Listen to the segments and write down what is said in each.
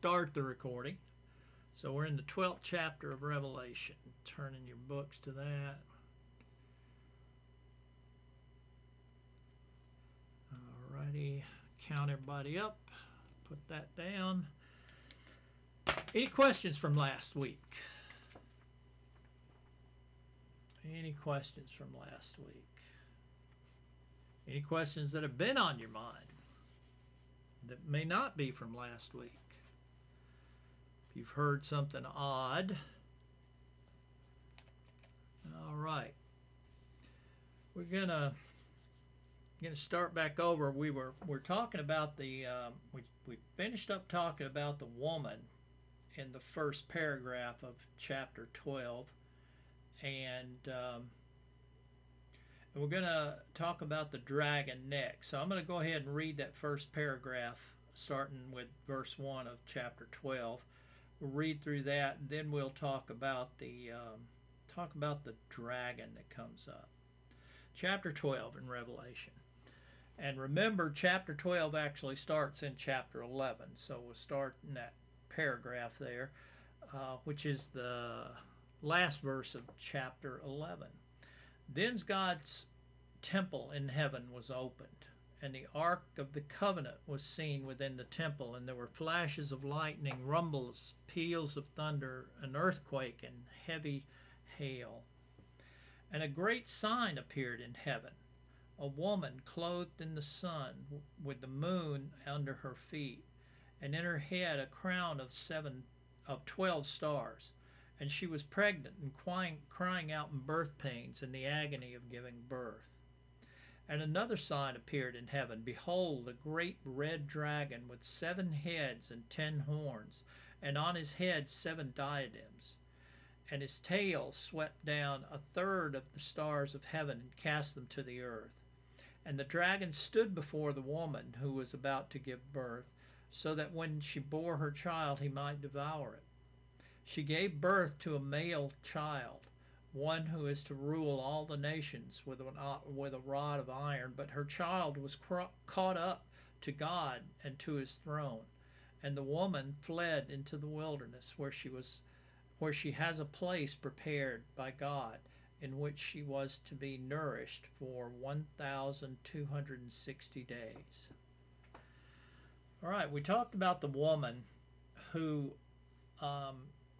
start the recording. So we're in the 12th chapter of Revelation. Turning your books to that. Alrighty, count everybody up. Put that down. Any questions from last week? Any questions from last week? Any questions that have been on your mind that may not be from last week? If you've heard something odd. All right. We're gonna start back over. We're talking about we finished up talking about the woman in the first paragraph of chapter 12, and we're gonna talk about the dragon next. So I'm gonna go ahead and read that first paragraph, starting with verse 1 of chapter 12. We'll read through that, and then we'll talk about the dragon that comes up. Chapter 12 in Revelation. And remember, chapter 12 actually starts in chapter 11. So we'll start in that paragraph there, which is the last verse of chapter 11. Then God's temple in heaven was opened, and the ark of the covenant was seen within the temple, and there were flashes of lightning, rumbles, peals of thunder, an earthquake, and heavy hail. And a great sign appeared in heaven, a woman clothed in the sun, with the moon under her feet, and in her head a crown of 12 stars. And she was pregnant and crying out in birth pains and the agony of giving birth. And another sign appeared in heaven. Behold, a great red dragon with 7 heads and 10 horns, and on his head 7 diadems. And his tail swept down a third of the stars of heaven and cast them to the earth. And the dragon stood before the woman who was about to give birth, so that when she bore her child he might devour it. She gave birth to a male child, one who is to rule all the nations with a rod of iron. But her child was caught up to God and to his throne. And the woman fled into the wilderness, where she has a place prepared by God, in which she was to be nourished for 1,260 days. All right, we talked about the woman who,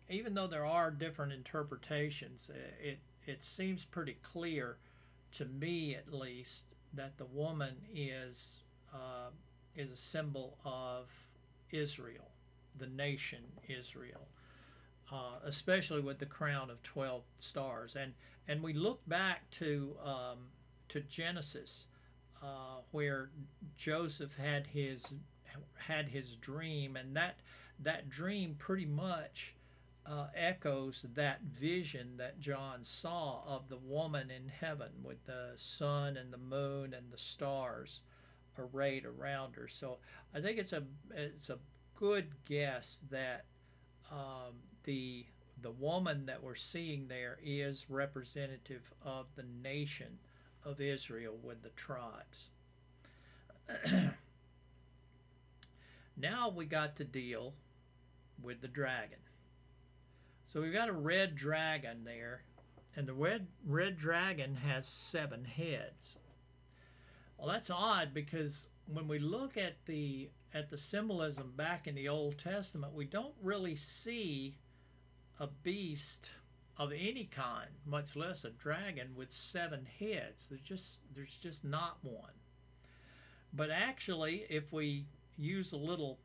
even though there are different interpretations, it seems pretty clear, to me at least, that the woman is a symbol of Israel, the nation Israel. Especially with the crown of 12 stars, and we look back to Genesis, where Joseph had his dream, and that dream pretty much echoes that vision that John saw of the woman in heaven with the sun and the moon and the stars arrayed around her. So I think it's a good guess that the woman that we're seeing there is representative of the nation of Israel with the tribes. Now we got to deal with the dragon. So we've got a red dragon there, and the red dragon has 7 heads. Well, that's odd, because when we look at the symbolism back in the Old Testament, we don't really see a beast of any kind, much less a dragon with 7 heads. There's just not one. But actually, if we use a little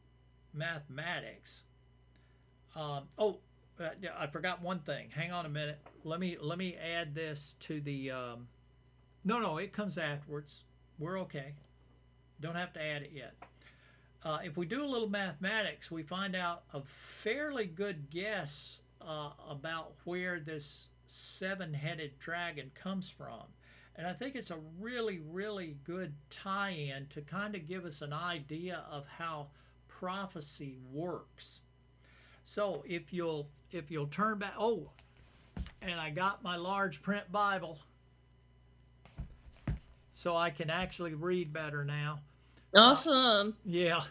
mathematics, I forgot one thing. Hang on a minute. Let me add this to the. No, it comes afterwards. We're okay. Don't have to add it yet. If we do a little mathematics, we find out a fairly good guess about where this 7-headed dragon comes from. And I think it's a really, really good tie-in to kind of give us an idea of how prophecy works. So if you'll turn back, and I got my large print Bible, so I can actually read better now. Awesome. Yeah.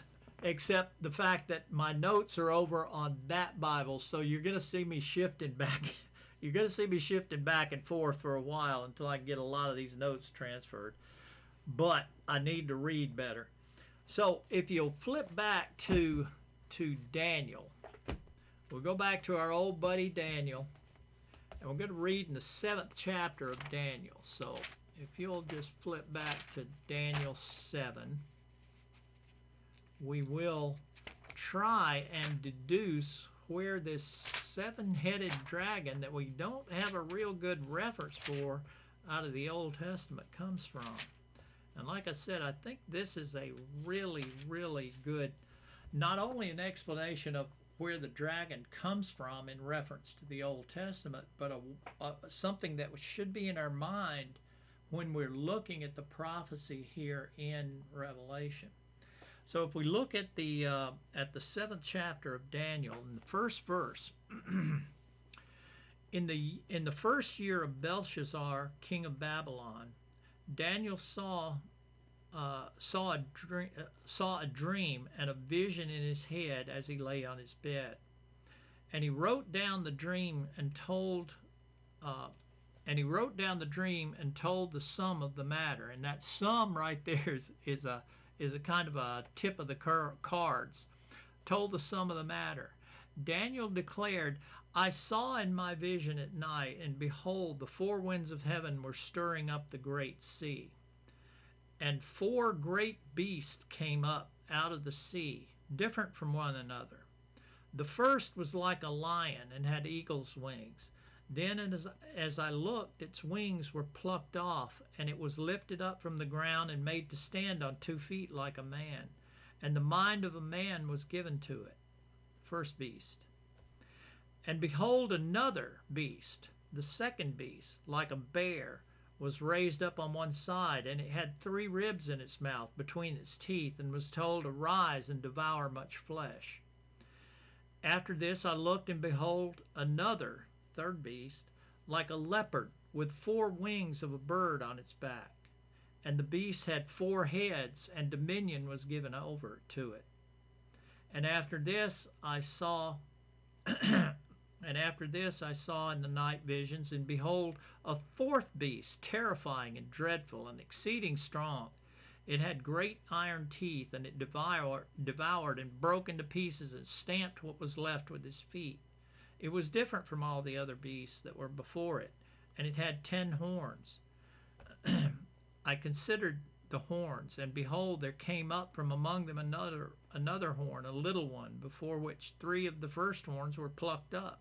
except the fact that my notes are over on that Bible, so you're going to see me shifting back. You're going to see me shifting back and forth for a while until I get a lot of these notes transferred. But I need to read better. So if you'll flip back to Daniel, we'll go back to our old buddy Daniel, and we're going to read in the 7th chapter of Daniel. So if you'll just flip back to Daniel 7, we will try and deduce where this seven-headed dragon that we don't have a real good reference for out of the Old Testament comes from. And like I said, I think this is a really, really good, not only an explanation of where the dragon comes from in reference to the Old Testament, but something that should be in our mind when we're looking at the prophecy here in Revelation. So if we look at the 7th chapter of Daniel, in the first verse, in the first year of Belshazzar, king of Babylon, Daniel saw a dream and a vision in his head as he lay on his bed, and he wrote down the dream and told the sum of the matter. And that sum right there is a kind of a tip of the cards. Told the sum of the matter. Daniel declared, I saw in my vision at night, and behold, the four winds of heaven were stirring up the great sea. And four great beasts came up out of the sea, different from one another. The first was like a lion and had eagle's wings. Then as I looked, its wings were plucked off, and it was lifted up from the ground and made to stand on 2 feet like a man. And the mind of a man was given to it. First beast. And behold, another beast, the second beast, like a bear, was raised up on one side, and it had 3 ribs in its mouth between its teeth, and was told, arise and devour much flesh. After this I looked, and behold, another, third beast, like a leopard, with 4 wings of a bird on its back. And the beast had 4 heads, and dominion was given over to it. And after this I saw in the night visions, and behold, a fourth beast, terrifying and dreadful and exceeding strong. It had great iron teeth, and it devoured and broke into pieces and stamped what was left with his feet. It was different from all the other beasts that were before it, and it had 10 horns. I considered the horns, and behold, there came up from among them another horn, a little one, before which 3 of the first horns were plucked up.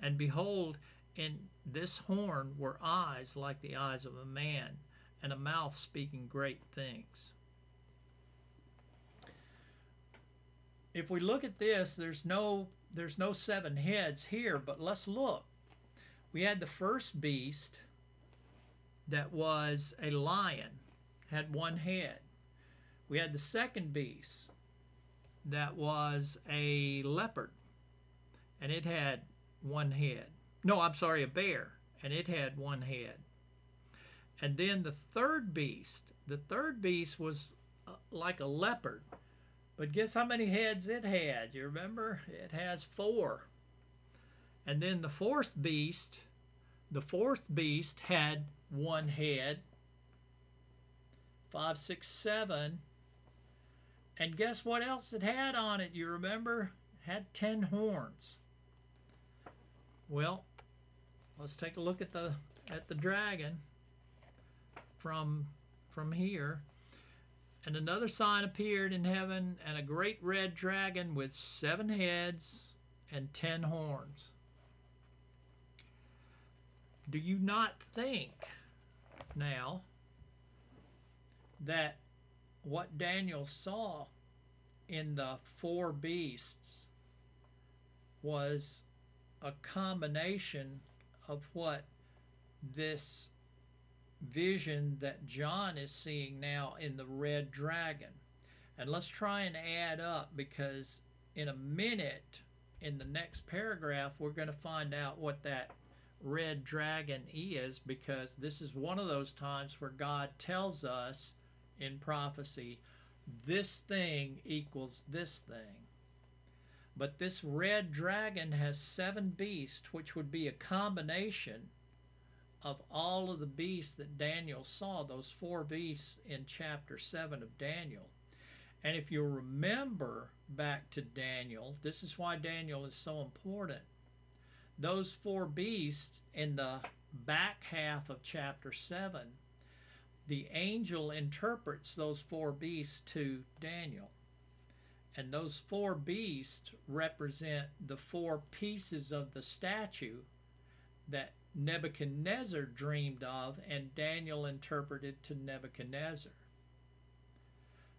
And behold, in this horn were eyes like the eyes of a man, and a mouth speaking great things. If we look at this, there's no 7 heads here, but let's look. We had the first beast that was a lion, had 1 head. We had the second beast that was a leopard, and it had 1 head. No, I'm sorry, a bear, and it had 1 head. And then the third beast was like a leopard, but guess how many heads it had? You remember? It has 4. And then the fourth beast had 1 head, 5, 6, 7. And guess what else it had on it? You remember? It had 10 horns. Well, let's take a look at the dragon from here. And another sign appeared in heaven, and a great red dragon with 7 heads and 10 horns. Do you not think now that what Daniel saw in the 4 beasts was a combination of what this vision that John is seeing now in the red dragon? And let's try and add up, because in a minute, in the next paragraph, we're going to find out what that red dragon is, because this is one of those times where God tells us in prophecy, this thing equals this thing. But this red dragon has 7 beasts, which would be a combination of all of the beasts that Daniel saw, those 4 beasts in chapter 7 of Daniel. And if you remember back to Daniel, this is why Daniel is so important. Those 4 beasts in the back half of chapter 7, the angel interprets those 4 beasts to Daniel. And those 4 beasts represent the 4 pieces of the statue that Nebuchadnezzar dreamed of and Daniel interpreted to Nebuchadnezzar.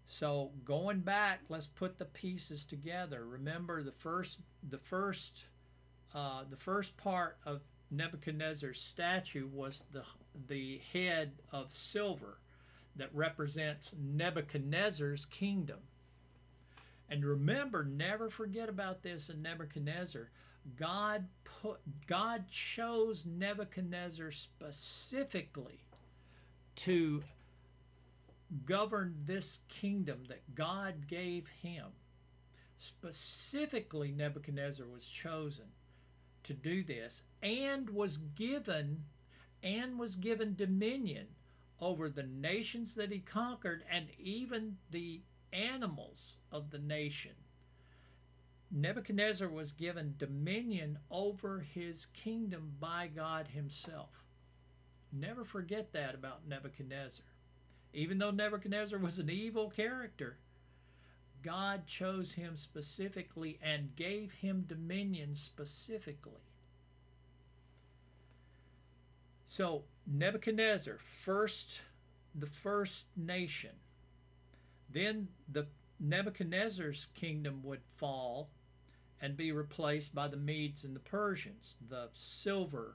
So going back, let's put the pieces together. Remember the first part of Nebuchadnezzar's statue was the head of silver that represents Nebuchadnezzar's kingdom. And remember, never forget about this in Nebuchadnezzar. God chose Nebuchadnezzar specifically to govern this kingdom that God gave him. Specifically, Nebuchadnezzar was chosen to do this and was given dominion over the nations that he conquered and even the animals of the nation. Nebuchadnezzar was given dominion over his kingdom by God himself. Never forget that about Nebuchadnezzar. Even though Nebuchadnezzar was an evil character, God chose him specifically and gave him dominion specifically. So Nebuchadnezzar, the first nation. Then Nebuchadnezzar's kingdom would fall and be replaced by the Medes and the Persians, the silver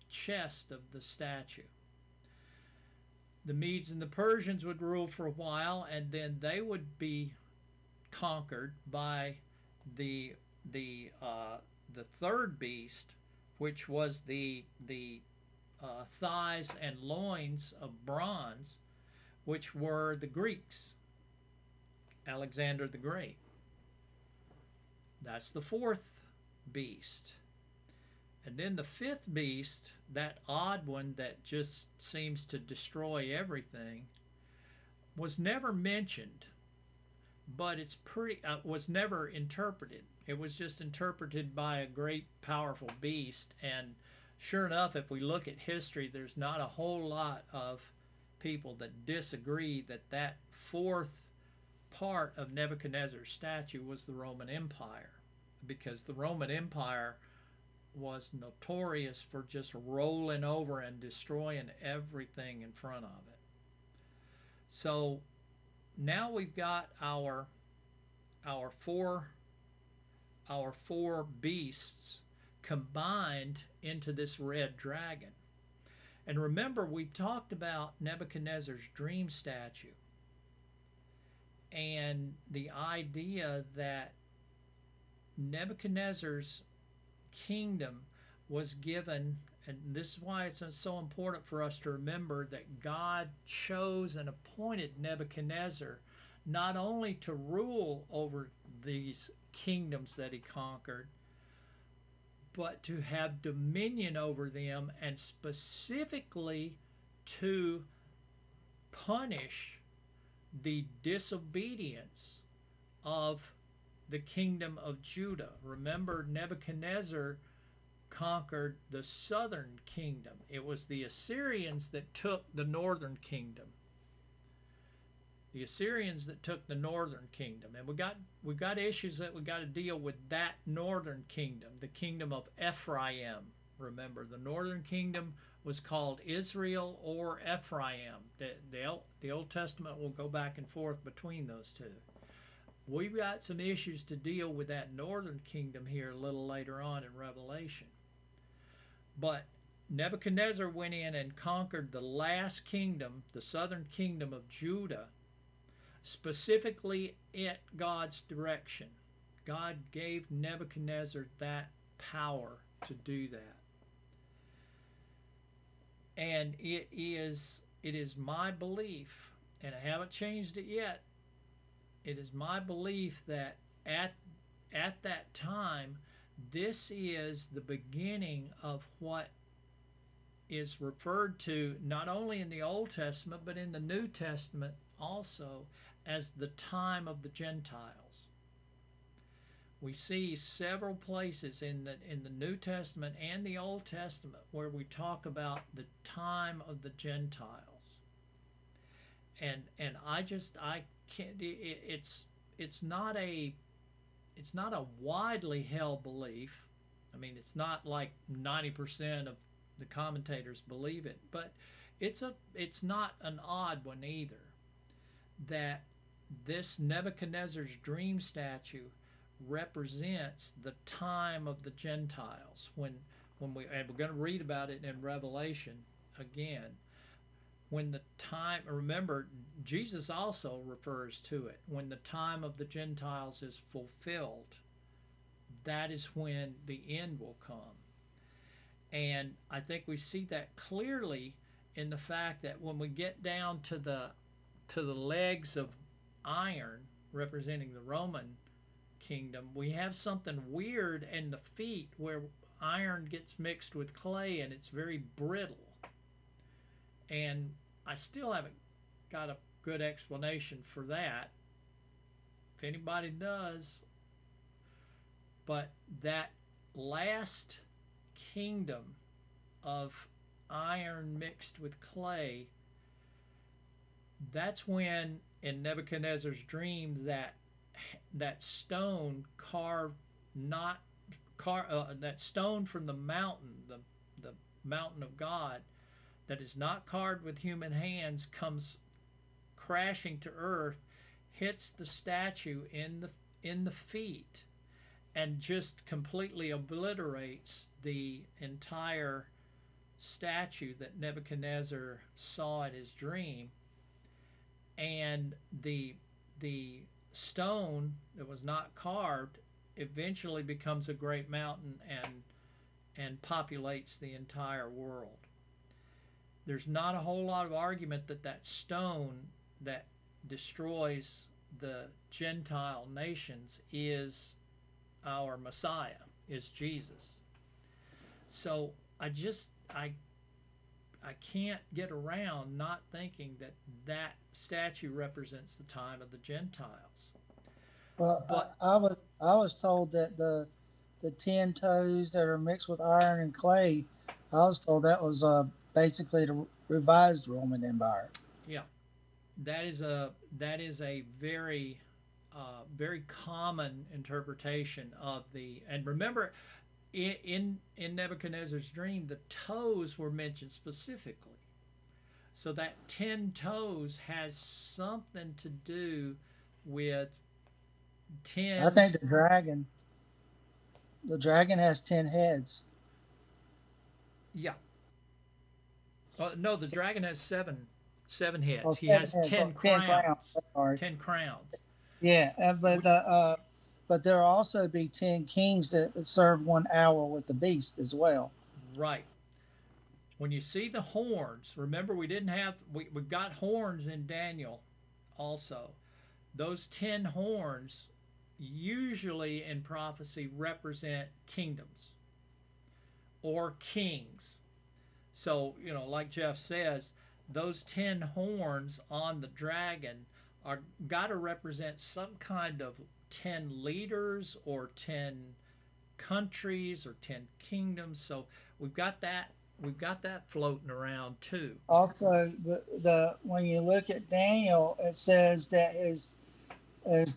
chest of the statue. The Medes and the Persians would rule for a while, and then they would be conquered by the 3rd beast, which was the thighs and loins of bronze, which were the Greeks, Alexander the Great. That's the 4th beast. And then the 5th beast, that odd one that just seems to destroy everything, was never mentioned, but it's was never interpreted. It was just interpreted by a great powerful beast. And sure enough, if we look at history, there's not a whole lot of people that disagree that that 4th part of Nebuchadnezzar's statue was the Roman Empire, because the Roman Empire was notorious for just rolling over and destroying everything in front of it. So now we've got our four beasts combined into this red dragon. And remember, we talked about Nebuchadnezzar's dream statue and the idea that Nebuchadnezzar's kingdom was given, and this is why it's so important for us to remember that God chose and appointed Nebuchadnezzar not only to rule over these kingdoms that he conquered, but to have dominion over them, and specifically to punish the disobedience of the kingdom of Judah. Remember, Nebuchadnezzar conquered the southern kingdom. It was the Assyrians that took the northern kingdom. The Assyrians that took the northern kingdom. And we've got issues that we've got to deal with that northern kingdom, the kingdom of Ephraim. Remember, the northern kingdom was called Israel or Ephraim. The Old Testament will go back and forth between those two. We've got some issues to deal with that northern kingdom here a little later on in Revelation. But Nebuchadnezzar went in and conquered the last kingdom, the southern kingdom of Judah, specifically at God's direction. God gave Nebuchadnezzar that power to do that. And it is my belief, and I haven't changed it yet, it is my belief that at at that time, this is the beginning of what is referred to not only in the Old Testament but in the New Testament also as the time of the Gentiles. We see several places in the New Testament and the Old Testament where we talk about the time of the Gentiles. And I can't it's not a it's not a widely held belief. I mean, it's not like 90% of the commentators believe it, but it's not an odd one either, that this Nebuchadnezzar's dream statue represents the time of the Gentiles when we and we're going to read about it in Revelation again, when the time, remember, Jesus also refers to it, when the time of the Gentiles is fulfilled, that is when the end will come. And I think we see that clearly in the fact that when we get down to the legs of iron representing the Roman kingdom, we have something weird in the feet where iron gets mixed with clay and it's very brittle. And I still haven't got a good explanation for that. If anybody does, but that last kingdom of iron mixed with clay, that's when in Nebuchadnezzar's dream that stone carved not that stone from the mountain, the mountain of God, that is not carved with human hands, comes crashing to earth, hits the statue in the feet, and just completely obliterates the entire statue that Nebuchadnezzar saw in his dream. And the stone that was not carved eventually becomes a great mountain and populates the entire world. There's not a whole lot of argument that that stone that destroys the Gentile nations is our Messiah, is Jesus. So I can't get around not thinking that that statue represents the time of the Gentiles. Well, But I was told that the 10 toes that are mixed with iron and clay, I was told that was basically the revised Roman Empire. yeah, that is a very very common interpretation of the, and remember, in Nebuchadnezzar's dream the toes were mentioned specifically. So that 10 toes has something to do with I 10. think the dragon has 10 heads. Yeah. No, the So, dragon has seven heads. oh, He seven has heads, 10 10 crowns. crowns. Sorry. 10 crowns. Yeah, We, but there will also be 10 kings that serve 1 hour with the beast as well. right. When you see the horns, remember we've got horns in Daniel also. Those 10 horns usually in prophecy represent kingdoms or kings. So, like Jeff says, those 10 horns on the dragon are got to represent some kind of 10 leaders or 10 countries or 10 kingdoms. So we've got that floating around too. Also, the when you look at Daniel, it says that his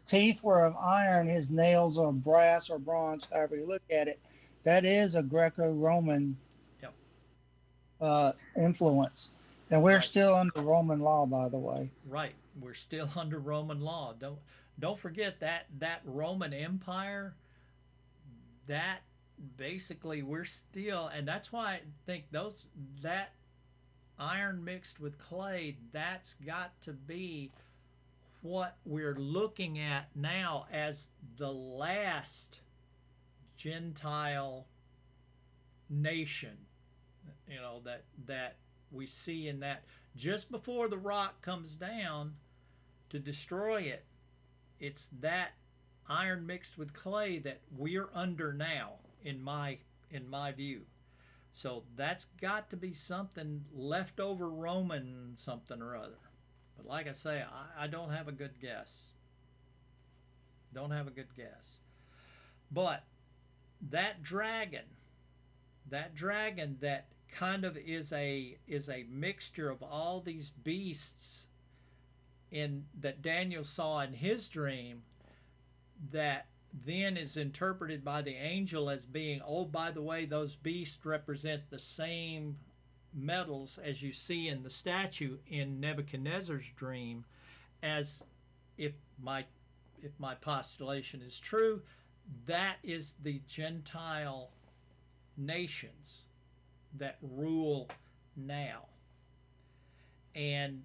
teeth were of iron, his nails are brass or bronze, however you look at it. That is a Greco-Roman Yep, influence, and we're right. still under Roman law, by the way. Right. We're still under Roman law. Don't forget that Roman Empire, that basically we're still, and that's why I think those that iron mixed with clay, that's got to be what we're looking at now as the last Gentile nation, that we see in that, just before the rock comes down to destroy it. it's that iron mixed with clay that we're under now in my view. So that's got to be something leftover Roman something or other. But like I say, I don't have a good guess. Don't have a good guess. But that dragon, that dragon that kind of is a mixture of all these beasts in that Daniel saw in his dream, that then is interpreted by the angel as being, oh, by the way, those beasts represent the same metals as you see in the statue in Nebuchadnezzar's dream, as if my if my postulation is true, that is the Gentile nations that rule now. And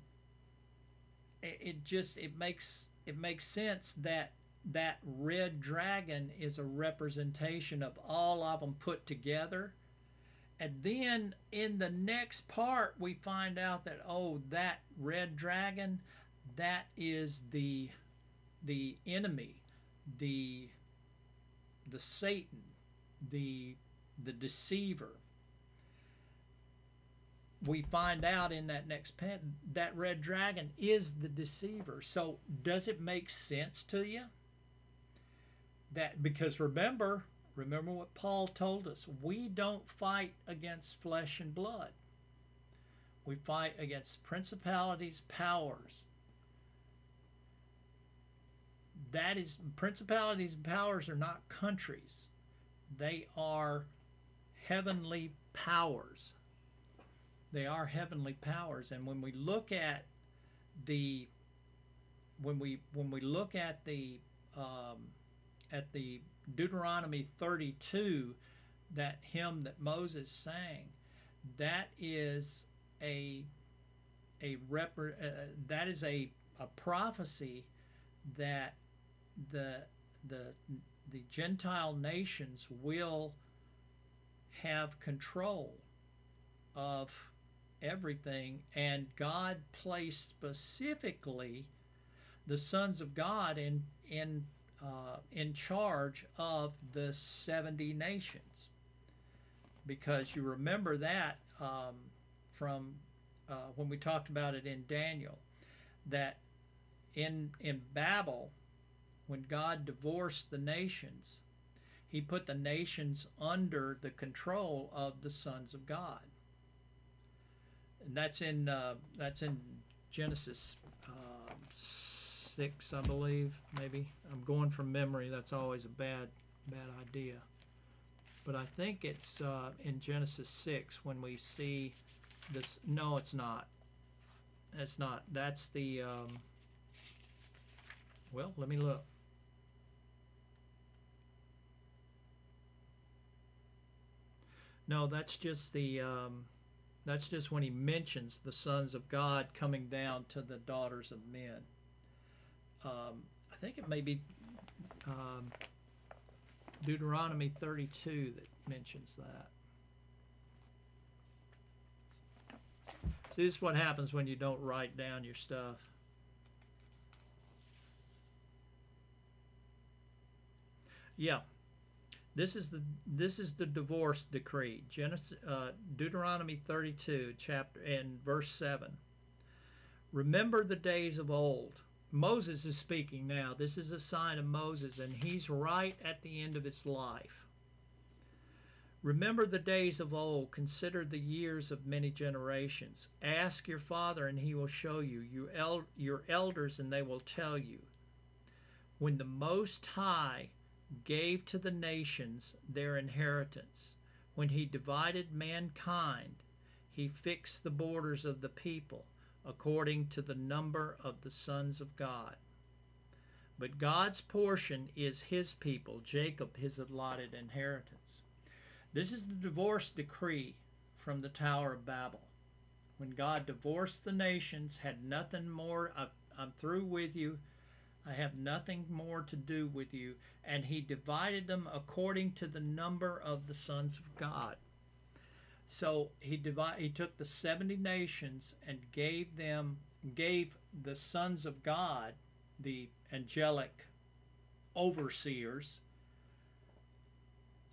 it makes sense that that red dragon is a representation of all of them put together. And then in the next part, we find out that, oh, that red dragon, that is the enemy, the the Satan, the the deceiver. We find out in that next pet that red dragon is the deceiver. So does it make sense to you that, because remember what Paul told us, we don't fight against flesh and blood. We fight against principalities, powers. That is, principalities and powers are not countries. They are heavenly powers. They are heavenly powers. And the when we look um, at the Deuteronomy 32, that hymn that Moses sang, that is a that is a prophecy that the the the Gentile nations will have control of everything, and God placed specifically the sons of God in charge of the 70 nations, because you remember that from when we talked about it in Daniel, that in Babel, when God divorced the nations, he put the nations under the control of the sons of God. And that's in Genesis 6, I believe. Maybe I'm going from memory. That's always a bad idea. But I think it's in Genesis 6 when we see this. No, it's not. That's not. That's the. Well, let me look. No, that's just the. That's just when he mentions the sons of God coming down to the daughters of men. I think it may be um, Deuteronomy 32 that mentions that. See, this is what happens when you don't write down your stuff. Yeah, this is the divorce decree. Deuteronomy 32, chapter and verse 7. Remember the days of old. Moses is speaking now. This is a sign of Moses, and he's right at the end of his life. Remember the days of old. Consider the years of many generations. Ask your father, and he will show you. Your elders, and they will tell you. When the Most High gave to the nations their inheritance, when he divided mankind, he fixed the borders of the people according to the number of the sons of God. But God's portion is his people, Jacob his allotted inheritance. This is the divorce decree from the Tower of Babel. When God divorced the nations, had nothing more, I'm through with you, I have nothing more to do with you, and he divided them according to the number of the sons of God. So he took the 70 nations and gave the sons of God, the angelic overseers,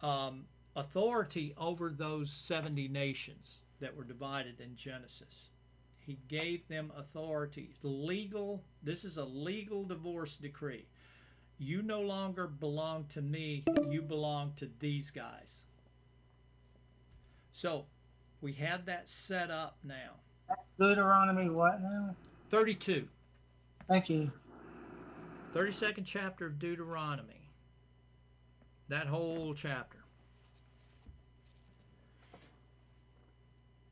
um, authority over those 70 nations that were divided in Genesis. He gave them authority. Legal, this is a legal divorce decree. You no longer belong to me, you belong to these guys. So we have that set up now. Deuteronomy what now? 32, Thank you. 32nd chapter of Deuteronomy. That whole chapter.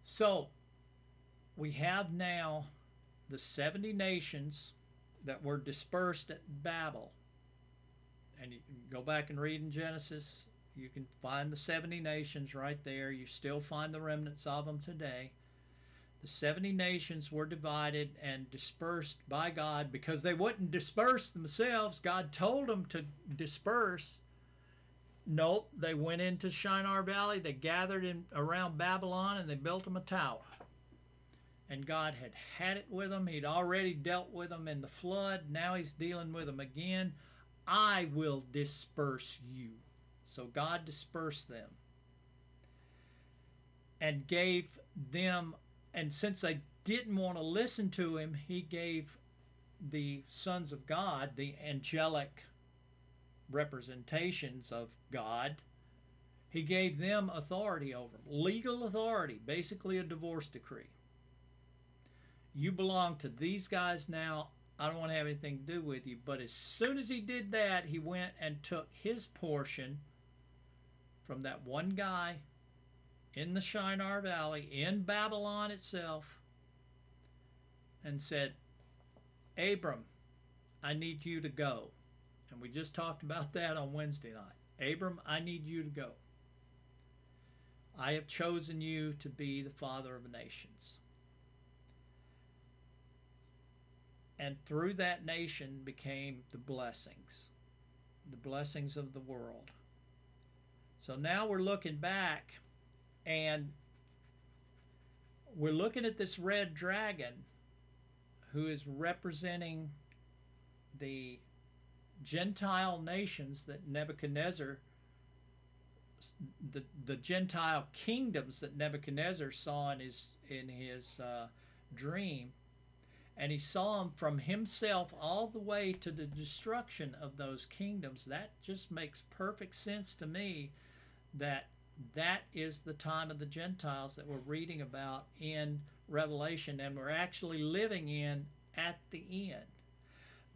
So we have now the 70 nations that were dispersed at Babel. And you can go back and read in Genesis. You can find the 70 nations right there. You still find the remnants of them today. The 70 nations were divided and dispersed by God because they wouldn't disperse themselves. God told them to disperse. Nope, they went into Shinar Valley. They gathered in around Babylon and they built them a tower. And God had it with them. He'd already dealt with them in the flood. Now he's dealing with them again. I will disperse you. So God dispersed them and gave them, and since they didn't want to listen to him, he gave the sons of God, the angelic representations of God, he gave them authority over them, legal authority, basically a divorce decree. You belong to these guys now. I don't want to have anything to do with you. But as soon as he did that, he went and took his portion from that one guy in the Shinar Valley, in Babylon itself, and said, Abram, I need you to go. And we just talked about that on Wednesday night. Abram, I need you to go. I have chosen you to be the father of nations. And through that nation became the blessings of the world. So now we're looking back and we're looking at this red dragon who is representing the Gentile nations that Nebuchadnezzar, the Gentile kingdoms that Nebuchadnezzar saw in his dream. And he saw them from himself all the way to the destruction of those kingdoms. That just makes perfect sense to me that that is the time of the Gentiles that we're reading about in Revelation and we're actually living in at the end.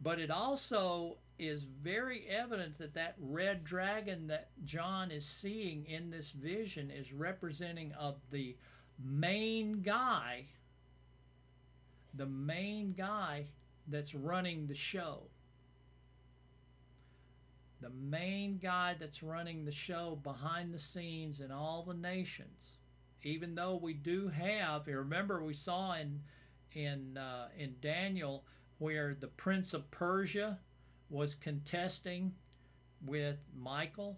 But it also is very evident that that red dragon that John is seeing in this vision is representing of main guy the main guy that's running the show. The main guy that's running the show behind the scenes in all the nations. Even though we do have, remember we saw in Daniel where the Prince of Persia was contesting with Michael.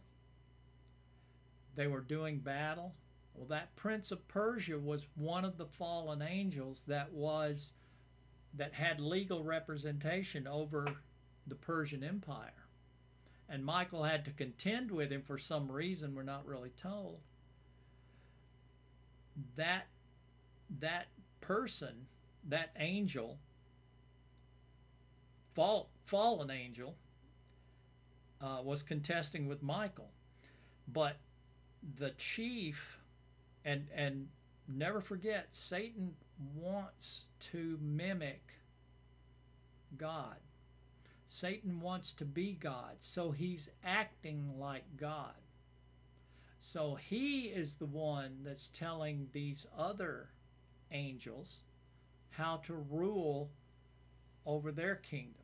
They were doing battle. Well, that Prince of Persia was one of the fallen angels that had legal representation over the Persian Empire. And Michael had to contend with him for some reason we're not really told. That person, that angel, fallen angel, was contesting with Michael. But the chief, and never forget, Satan wants to mimic God. Satan wants to be God, so he's acting like God. So he is the one that's telling these other angels how to rule over their kingdoms.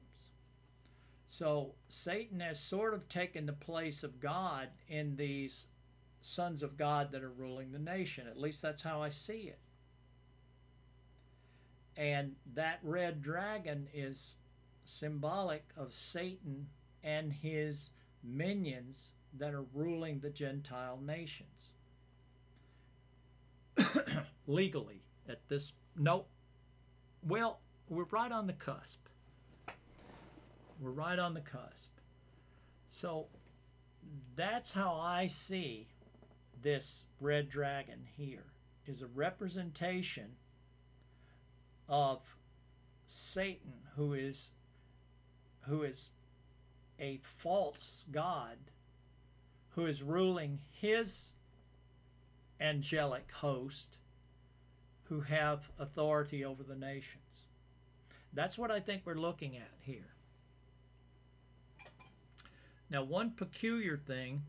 So Satan has sort of taken the place of God in these sons of God that are ruling the nation. At least that's how I see it. And that red dragon is symbolic of Satan and his minions that are ruling the Gentile nations. Legally, at this, no, well, we're right on the cusp. We're right on the cusp. So that's how I see this red dragon here is a representation of Satan, who is a false god who is ruling his angelic host who have authority over the nations. That's what I think we're looking at here. Now, one peculiar thing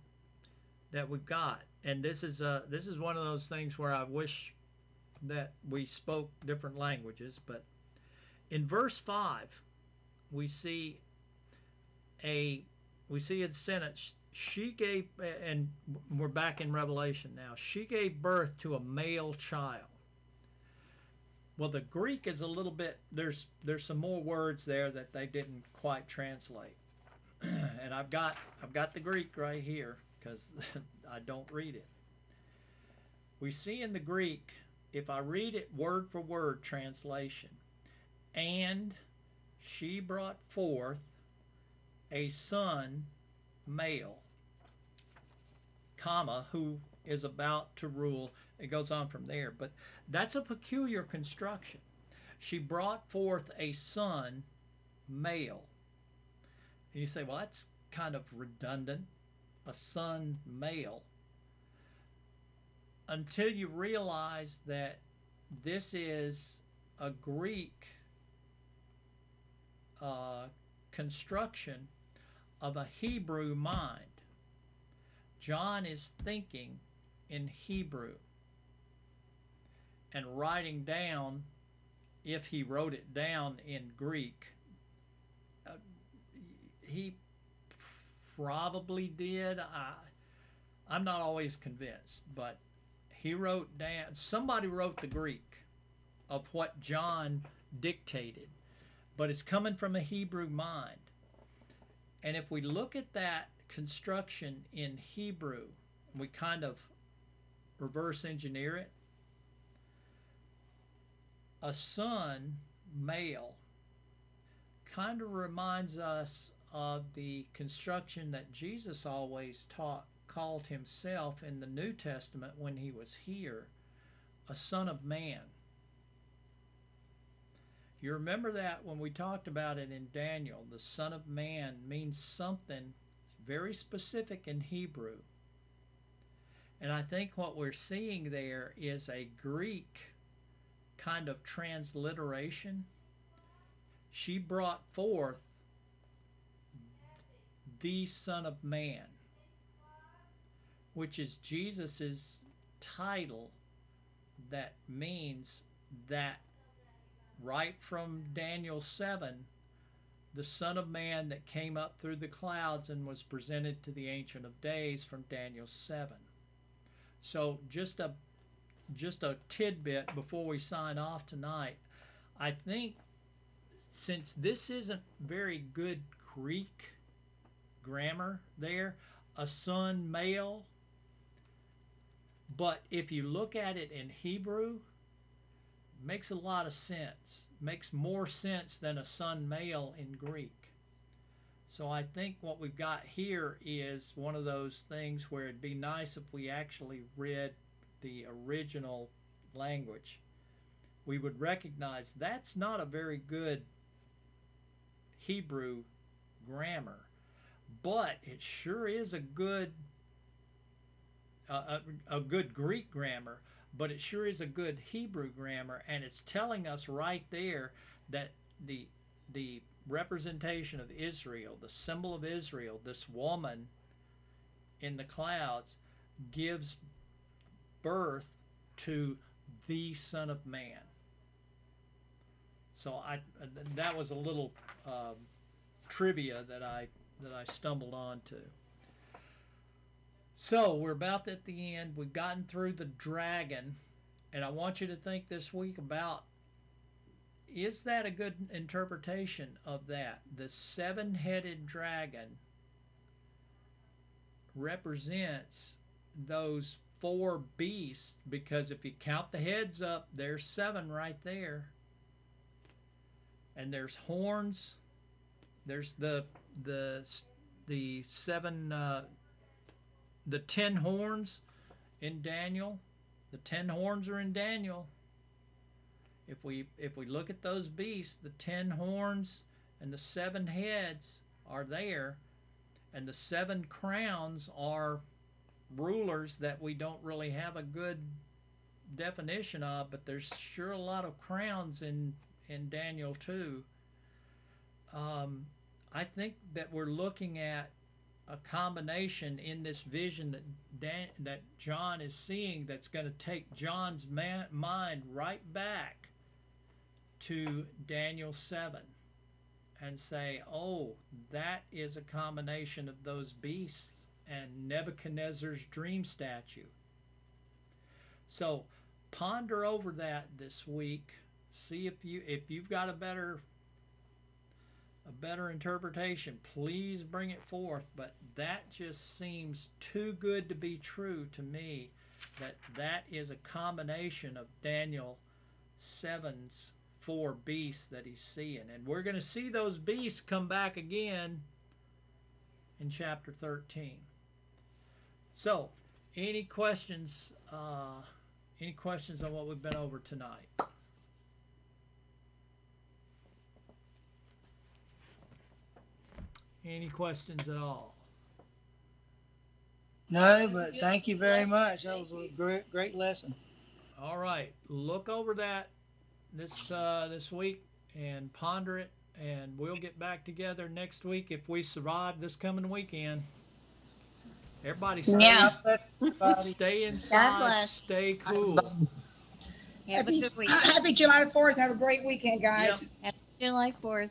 that we've got, and this is one of those things where I wish that we spoke different languages, but in verse 5 we see a we see a sentence. She gave, and we're back in Revelation now, she gave birth to a male child. Well, the Greek is a little bit, there's some more words there that they didn't quite translate. And I've got the Greek right here because I don't read it. We see in the Greek, if I read it word for word translation, and she brought forth a son, male, comma, who is about to rule. It goes on from there, but that's a peculiar construction. She brought forth a son, male. And you say, well, that's kind of redundant, a son, male, until you realize that this is a Greek construction of a Hebrew mind. John is thinking in Hebrew and writing down, if he wrote it down in Greek, uh, he probably did. I'm not always convinced, but he wrote down, somebody wrote the Greek of what John dictated, but it's coming from a Hebrew mind. And if we look at that construction in Hebrew, we kind of reverse engineer it. A son, male, kind of reminds us of the construction that Jesus always taught, called himself in the New Testament when he was here, a son of man. You remember that when we talked about it in Daniel, the son of man means something very specific in Hebrew. And I think what we're seeing there is a Greek kind of transliteration. She brought forth the Son of Man, which is Jesus's title, that means that right from Daniel 7, the Son of Man that came up through the clouds and was presented to the Ancient of Days from Daniel 7. So just a tidbit before we sign off tonight. I think since this isn't very good Greek grammar there, a son, male, but if you look at it in Hebrew, it makes a lot of sense. Makes more sense than a son, male in Greek. So I think what we've got here is one of those things where it'd be nice if we actually read the original language. We would recognize that's not a very good Hebrew grammar, but it sure is a good Greek grammar, but it sure is a good Hebrew grammar, and it's telling us right there that the representation of Israel, the symbol of Israel, this woman in the clouds, gives birth to the Son of Man. So that was a little trivia that I stumbled onto. So we're about at the end. We've gotten through the dragon, and I want you to think this week about, is that a good interpretation of that? The seven-headed dragon represents those four beasts, because if you count the heads up, there's seven right there. And there's horns, There's the the seven the 10 horns in Daniel. The 10 horns are in Daniel. If we look at those beasts, the 10 horns and the 7 heads are there, and the 7 crowns are rulers that we don't really have a good definition of, but there's sure a lot of crowns in Daniel too. Um, I think that we're looking at a combination in this vision that John is seeing that's going to take John's mind right back to Daniel 7 and say, oh, that is a combination of those beasts and Nebuchadnezzar's dream statue. So ponder over that this week. See if you've got a better interpretation, please bring it forth. But that just seems too good to be true to me. That is a combination of Daniel 7's 4 beasts that he's seeing, and we're going to see those beasts come back again in chapter 13. So, any questions? Any questions on what we've been over tonight? Any questions at all? No, but thank you very much. That was a great lesson. All right, look over that this week and ponder it, and we'll get back together next week if we survive this coming weekend. Everybody Yeah. stay God inside, bless. stay cool. Have a good week. Happy July 4th. Have a great weekend, guys. Happy July 4th.